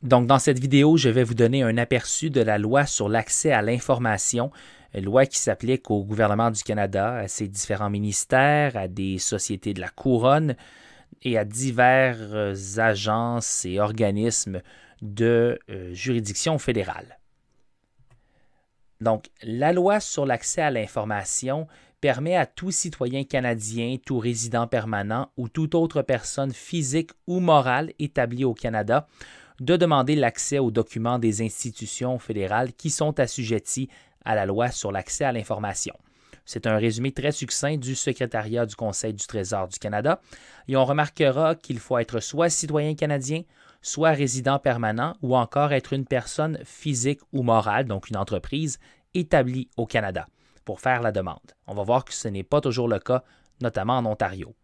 Donc, dans cette vidéo, je vais vous donner un aperçu de la loi sur l'accès à l'information, une loi qui s'applique au gouvernement du Canada, à ses différents ministères, à des sociétés de la couronne et à diverses agences et organismes de juridiction fédérale. Donc, la loi sur l'accès à l'information permet à tout citoyen canadien, tout résident permanent ou toute autre personne physique ou morale établie au Canada de demander l'accès aux documents des institutions fédérales qui sont assujetties à la loi sur l'accès à l'information. C'est un résumé très succinct du secrétariat du Conseil du Trésor du Canada et on remarquera qu'il faut être soit citoyen canadien, soit résident permanent ou encore être une personne physique ou morale, donc une entreprise, établie au Canada pour faire la demande. On va voir que ce n'est pas toujours le cas, notamment en Ontario.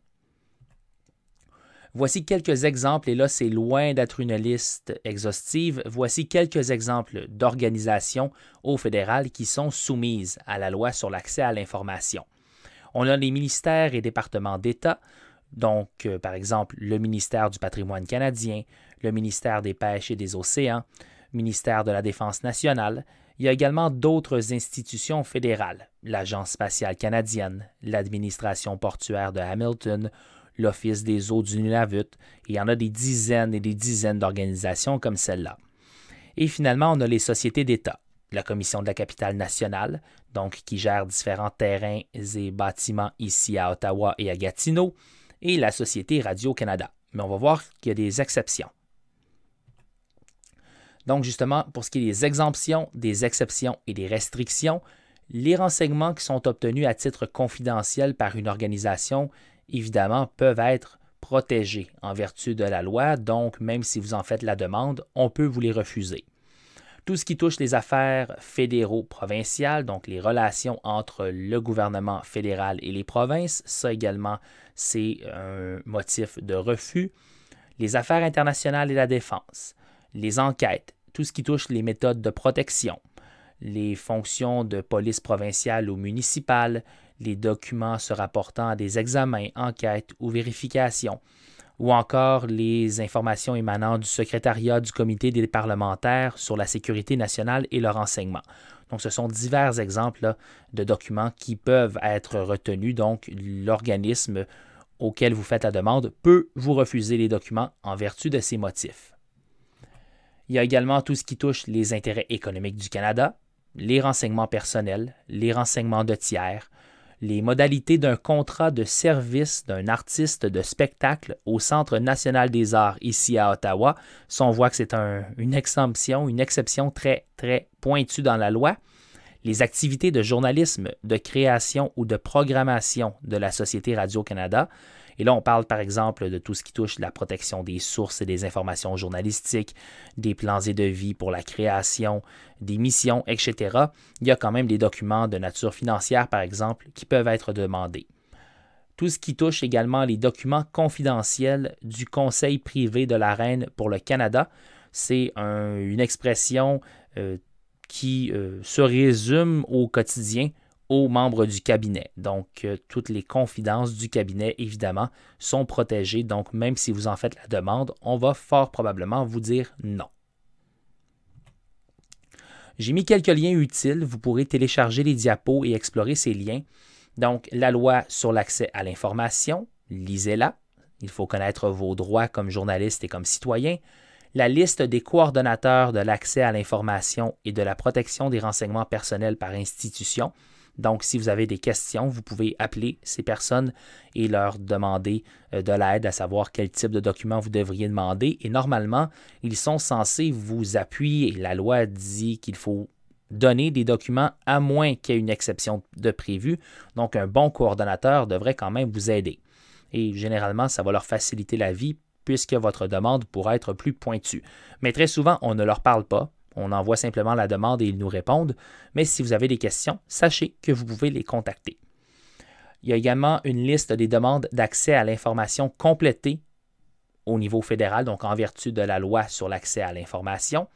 Voici quelques exemples, et là, c'est loin d'être une liste exhaustive. Voici quelques exemples d'organisations au fédéral qui sont soumises à la loi sur l'accès à l'information. On a les ministères et départements d'État, donc, par exemple, le ministère du patrimoine canadien, le ministère des Pêches et des Océans, le ministère de la Défense nationale. Il y a également d'autres institutions fédérales, l'Agence spatiale canadienne, l'administration portuaire de Hamilton, l'Office des eaux du Nunavut, et il y en a des dizaines et des dizaines d'organisations comme celle-là. Et finalement, on a les sociétés d'État, la Commission de la capitale nationale, donc qui gère différents terrains et bâtiments ici à Ottawa et à Gatineau, et la Société Radio-Canada. Mais on va voir qu'il y a des exceptions. Donc justement, pour ce qui est des exemptions, des exceptions et des restrictions, les renseignements qui sont obtenus à titre confidentiel par une organisation évidemment, peuvent être protégés en vertu de la loi, donc même si vous en faites la demande, on peut vous les refuser. Tout ce qui touche les affaires fédéraux-provinciales, donc les relations entre le gouvernement fédéral et les provinces, ça également, c'est un motif de refus. Les affaires internationales et la défense, les enquêtes, tout ce qui touche les méthodes de protection, les fonctions de police provinciale ou municipale, les documents se rapportant à des examens, enquêtes ou vérifications, ou encore les informations émanant du secrétariat du comité des parlementaires sur la sécurité nationale et le renseignement. Donc, ce sont divers exemples là, de documents qui peuvent être retenus. Donc, l'organisme auquel vous faites la demande peut vous refuser les documents en vertu de ces motifs. Il y a également tout ce qui touche les intérêts économiques du Canada, les renseignements personnels, les renseignements de tiers, les modalités d'un contrat de service d'un artiste de spectacle au Centre national des arts ici à Ottawa. Ça, on voit que c'est une exception très, très pointue dans la loi. Les activités de journalisme, de création ou de programmation de la Société Radio-Canada. Et là, on parle par exemple de tout ce qui touche la protection des sources et des informations journalistiques, des plans et devis pour la création, des missions, etc. Il y a quand même des documents de nature financière, par exemple, qui peuvent être demandés. Tout ce qui touche également les documents confidentiels du Conseil privé de la Reine pour le Canada, c'est une expression qui se résume au quotidien aux membres du cabinet. Donc, toutes les confidences du cabinet, évidemment, sont protégées. Donc, même si vous en faites la demande, on va fort probablement vous dire non. J'ai mis quelques liens utiles. Vous pourrez télécharger les diapos et explorer ces liens. Donc, la loi sur l'accès à l'information, lisez-la. Il faut connaître vos droits comme journaliste et comme citoyen. La liste des coordonnateurs de l'accès à l'information et de la protection des renseignements personnels par institution. Donc, si vous avez des questions, vous pouvez appeler ces personnes et leur demander de l'aide à savoir quel type de document vous devriez demander. Et normalement, ils sont censés vous appuyer. La loi dit qu'il faut donner des documents à moins qu'il y ait une exception de prévu. Donc, un bon coordonnateur devrait quand même vous aider. Et généralement, ça va leur faciliter la vie puisque votre demande pourra être plus pointue. Mais très souvent, on ne leur parle pas. On envoie simplement la demande et ils nous répondent. Mais si vous avez des questions, sachez que vous pouvez les contacter. Il y a également une liste des demandes d'accès à l'information complétées au niveau fédéral, donc en vertu de la loi sur l'accès à l'information.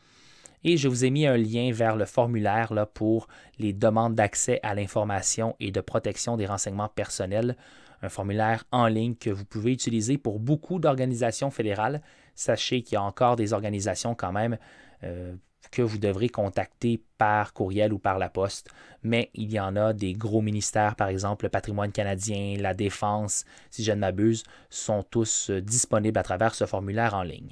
Et je vous ai mis un lien vers le formulaire là, pour les demandes d'accès à l'information et de protection des renseignements personnels. Un formulaire en ligne que vous pouvez utiliser pour beaucoup d'organisations fédérales. sachez qu'il y a encore des organisations quand même que vous devrez contacter par courriel ou par la poste, mais il y en a des gros ministères, par exemple le Patrimoine canadien, la Défense, si je ne m'abuse, sont tous disponibles à travers ce formulaire en ligne.